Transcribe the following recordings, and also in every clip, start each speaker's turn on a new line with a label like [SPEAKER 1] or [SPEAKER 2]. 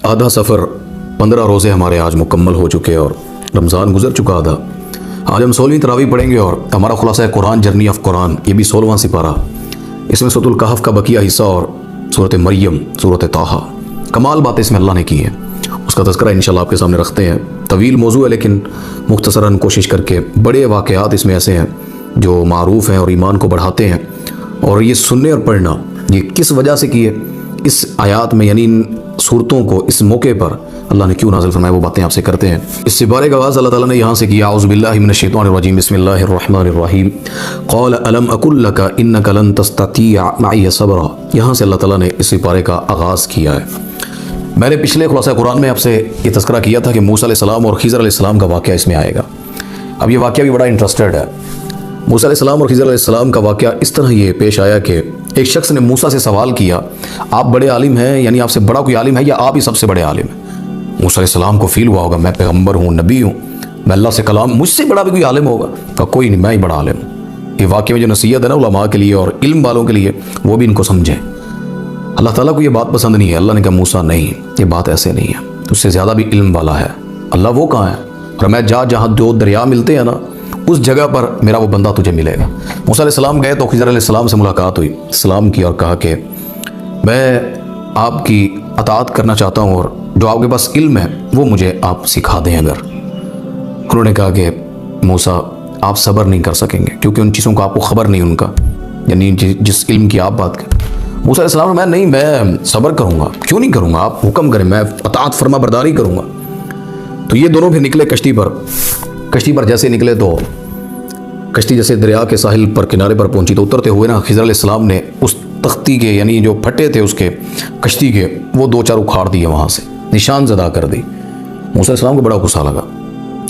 [SPEAKER 1] आधा सफ़र 15 रोज़े हमारे आज मुकम्मल हो चुके और रमज़ान गुजर चुका आधा। आज हम 16वीं तरावी पढ़ेंगे और हमारा खुलासा है कुरान, जर्नी ऑफ कुरान, ये भी 16वां सिपारा। इसमें सूरतुल कहफ का बकिया हिस्सा और सूरत मरियम, सूरत ताहा, कमाल बातें इसमें अल्लाह ने की है, उसका तज़किरा इंशाल्लाह आपके सामने रखते हैं। तवील मौजू है लेकिन मुख्तसरन कोशिश करके, बड़े वाक़यात इसमें ऐसे हैं जो मारूफ़ हैं और ईमान को बढ़ाते हैं। और ये सुनने और पढ़ना ये किस वजह से किए, इस आयात में यानी इन सूरतों को इस मौके पर अल्लाह ने क्यों नाज़िल फरमाया, वो बातें आपसे करते हैं। इस सिपारे का आगाज़ अल्लाह ताला ने यहाँ से किया, औज़ु बिल्लाहि मिनश शैतानिर रजीम, बिस्मिल्लाहिर रहमानिर रहीम। क़ाल अलम अकुल लका इन्नका लन तस्ततिअ मइय सबरा। यहाँ से अल्लाह ताला ने इस सिपारे का आगाज़ किया है। मैंने पिछले खुलासा कुरान में आपसे ये तज़किरा किया था कि मूसा अलैहिस्सलाम और खिज़र अलैहिस्सलाम का वाक़या इसमें आएगा। अब ये वाक़या भी बड़ा इंटरेस्टेड है। मूसा अलैहिस्सलाम और खिज़र अलैहिस्सलाम का वाक़या इस तरह ये पेश आया कि एक शख्स ने मूसा से सवाल किया, आप बड़े आलिम हैं, यानी आपसे बड़ा कोई आलिम है या आप ही सबसे बड़े आलिम हैं? मूसा अलैहिस्सलाम को फील हुआ होगा मैं पैगम्बर हूँ, नबी हूँ, मैं अल्लाह से कलाम, मुझसे बड़ा भी कोई आलिम होगा? कहा कोई नहीं, मैं ही बड़ा आलिम हूँ। ये वाक़े में जो नसीहत है ना उलमा के लिए और इल्म वालों के लिए, वो भी इनको समझें। अल्लाह ताला को ये बात पसंद नहीं है। अल्लाह ने कहा मूसा नहीं, ये बात ऐसे नहीं है, तुझसे ज़्यादा भी इल्म वाला है। अल्लाह वो कहाँ है? और मैं जहाँ दो दरिया मिलते हैं ना, उस जगह पर मेरा वो बंदा तुझे मिलेगा। मूसा अलैहिस्सलाम गए तो खिज़र अलैहिस्सलाम से मुलाकात हुई, सलाम की और कहा कि मैं आपकी अताअत करना चाहता हूँ और जो आपके पास इल्म है वो मुझे आप सिखा दें। अगर उन्होंने कहा कि मूसा आप सब्र नहीं कर सकेंगे क्योंकि उन चीज़ों का आपको ख़बर नहीं उनका, यानी जिस इल्म की आप बात करें। मूसा अलैहिस्सलाम मैं सब्र करूँगा। क्यों नहीं करूँगा, आप हुक्म करें, मैं अताअत फरमा बरदारी करूँगा। तो ये दोनों फिर निकले कश्ती पर जैसे निकले तो कश्ती जैसे दरिया के साहिल पर किनारे पर पहुंची तो उतरते हुए ना खिज़र अलैहिस्सलाम ने उस तख्ती के यानी जो फट्टे थे उसके कश्ती के वो 2-4 उखाड़ दिए, वहाँ से निशान ज़दा कर दी। मूसा अलैहिस्सलाम को बड़ा गुस्सा लगा,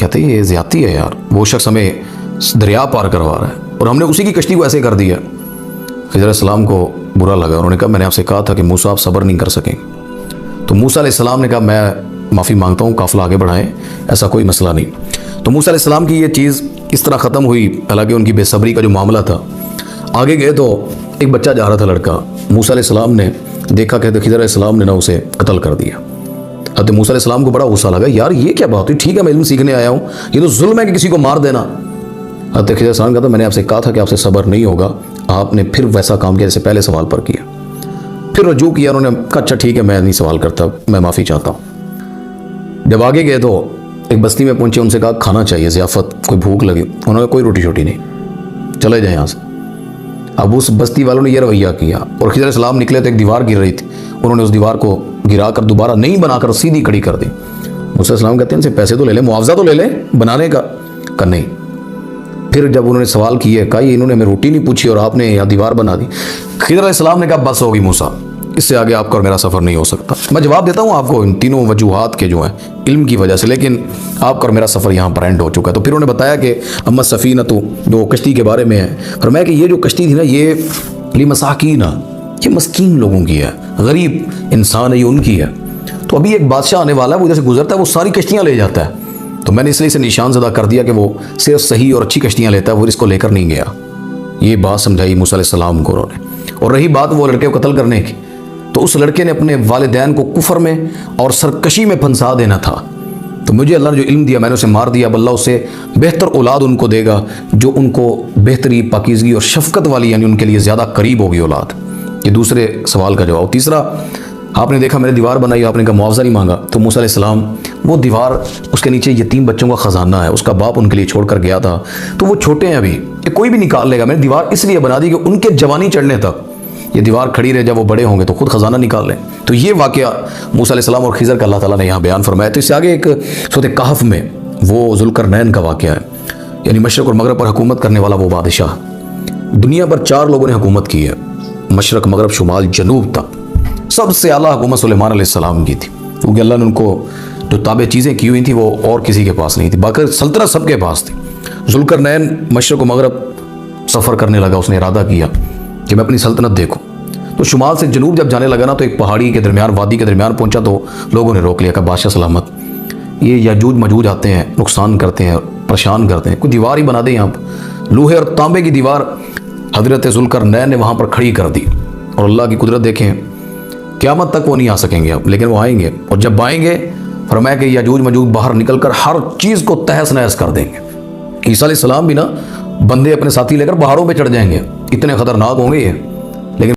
[SPEAKER 1] कहते ये ज़्यादती है यार, वो शख्स हमें दरिया पार करवा रहा है और हमने उसी की कश्ती को ऐसे कर दिया। खिज़र अलैहिस्सलाम को बुरा लगा, उन्होंने कहा मैंने आपसे कहा था कि मूसा आप सब्र नहीं कर सकेंगे। तो मूसा अलैहिस्सलाम ने कहा मैं माफ़ी मांगता हूँ, काफ़िला आगे बढ़ाएं, ऐसा कोई मसला नहीं। तो मूसा अलैहिस्सलाम की ये चीज़ इस तरह ख़त्म हुई, हालांकि उनकी बेसब्री का जो मामला था। आगे गए तो एक बच्चा जा रहा था, लड़का। मूसा अलैहिस्सलाम ने देखा, कहते खिज़र अलैहिस्सलाम ने ना उसे कत्ल कर दिया। अब मूसा अलैहिस्सलाम को बड़ा गुस्सा लगा, यार ये क्या बात हुई, ठीक है मैं इल्म सीखने आया हूँ, ये तो जुल्म है कि किसी को मार देना। अब खिज़र अलैहिस्सलाम कहता मैंने आपसे कहा था कि आपसे सब्र नहीं होगा, आपने फिर वैसा काम किया जैसे पहले सवाल पर किया। फिर रजू किया, उन्होंने कहा अच्छा ठीक है मैं नहीं सवाल करता, मैं माफ़ी चाहता हूँ। जब आगे गए तो एक बस्ती में पहुंचे, उनसे कहा खाना चाहिए, ज़ियाफ़त, कोई भूख लगी। उन्होंने कोई रोटी छोटी नहीं, चले जाए यहाँ से। अब उस बस्ती वालों ने यह रवैया किया और खिज़र अलैहिस्सलाम निकले तो एक दीवार गिर रही थी, उन्होंने उस दीवार को गिराकर दोबारा नहीं बनाकर सीधी खड़ी कर दी। मूसा अलैहिस्सलाम कहते हैं इनसे पैसे तो ले ले, मुआवजा तो ले ले बनाने का नहीं। फिर जब उन्होंने सवाल किए, कहा इन्होंने हमें रोटी नहीं पूछी और आपने यहाँ दीवार बना दी। खिज़र अलैहिस्सलाम ने कहा बस होगी मूसा, इससे आगे आपका और मेरा सफ़र नहीं हो सकता। मैं जवाब देता हूँ आपको इन तीनों वजूहात के जो हैं इल्म की वजह से, लेकिन आपका और मेरा सफ़र यहाँ पर एंड हो चुका है। तो फिर उन्होंने बताया कि अम्मा सफ़ीनतु, जो कश्ती के बारे में है, फरमाया कि ये जो कश्ती थी ना ये लिमसाकीना, ये मस्कीन लोगों की है, गरीब इंसान है, ये उनकी है। तो अभी एक बादशाह आने वाला है, वो इधर से गुजरता है, वो सारी कश्तियाँ ले जाता है। तो मैंने इसलिए इसे निशान ज़दा कर दिया कि वो सिर्फ सही और अच्छी कश्तियाँ लेता है, वो इसको लेकर नहीं गया। ये बात समझाई मूसा अलैहिस्सलाम को उन्होंने। और रही बात वो लड़के को कत्ल करने की, तो उस लड़के ने अपने वालिदैन को कुफर में और सरकशी में फंसा देना था। तो मुझे अल्लाह ने जो इल्म दिया मैंने उसे मार दिया, अब अल्लाह उससे बेहतर औलाद उनको देगा जो उनको बेहतरी, पाकीज़गी और शफ़क़त वाली, यानी उनके लिए ज़्यादा करीब होगी औलाद। ये दूसरे सवाल का जवाब। तीसरा, आपने देखा मैंने दीवार बनाई, आपने कहा मुआवजा नहीं मांगा। तो मूसा अलैहिस्सलाम, वो दीवार, उसके नीचे यतीम बच्चों का ख़जाना है, उसका बाप उनके लिए छोड़ कर गया था, तो वो छोटे हैं अभी, ये कोई भी निकाल लेगा। मैंने दीवार इसलिए बना दी कि उनके जवानी चढ़ने तक ये दीवार खड़ी रहे, जब वो बड़े होंगे तो खुद ख़जाना निकाल लें। तो ये वाक़या मूसा अलैहिस्सलाम और खिज़र का अल्लाह ताला ने यहाँ बयान फरमाया। तो इससे आगे एक सूरत कहफ में वो ज़ुल्करनैन का वाक़या है, यानी मशरक़ और मगरब पर हुकूमत करने वाला वो बादशाह। दुनिया पर 4 लोगों ने हुकूमत की है, मशरक़, मगरब, शुमाल, जनूब तक। सबसे आला हुकूमत सुलेमान अलैहिस्सलाम की थी, क्योंकि अल्लाह ने उनको जो ताबे चीज़ें की हुई थी वो और किसी के पास नहीं थी, बाकी सल्तनत सबके पास थी। ज़ुल्करनैन मशरक़ और मगरब सफ़र करने लगा, उसने इरादा किया कि मैं अपनी सल्तनत देखूं। तो शुमाल से जनूब जब जाने लगा ना, तो एक पहाड़ी के दरमियान, वादी के दरमियान पहुंचा, तो लोगों ने रोक लिया, कहा बादशाह सलामत, ये याजूज मजूज आते हैं, नुकसान करते हैं, परेशान करते हैं, कोई दीवार ही बना दें यहाँ पर। लोहे और तांबे की दीवार हज़रत ज़ुल्करनैन ने वहाँ पर खड़ी कर दी। और अल्लाह की कुदरत देखें क़यामत तक वो नहीं आ सकेंगे अब, लेकिन वो आएंगे। और जब आएंगे फरमाया कि यजूज मजूज बाहर निकल कर हर चीज़ को तहस नहस कर देंगे। ईसा अलैहिस्सलाम भी ना बंदे अपने साथी लेकर पहाड़ों पे चढ़ जाएंगे, इतने ख़तरनाक होंगे ये।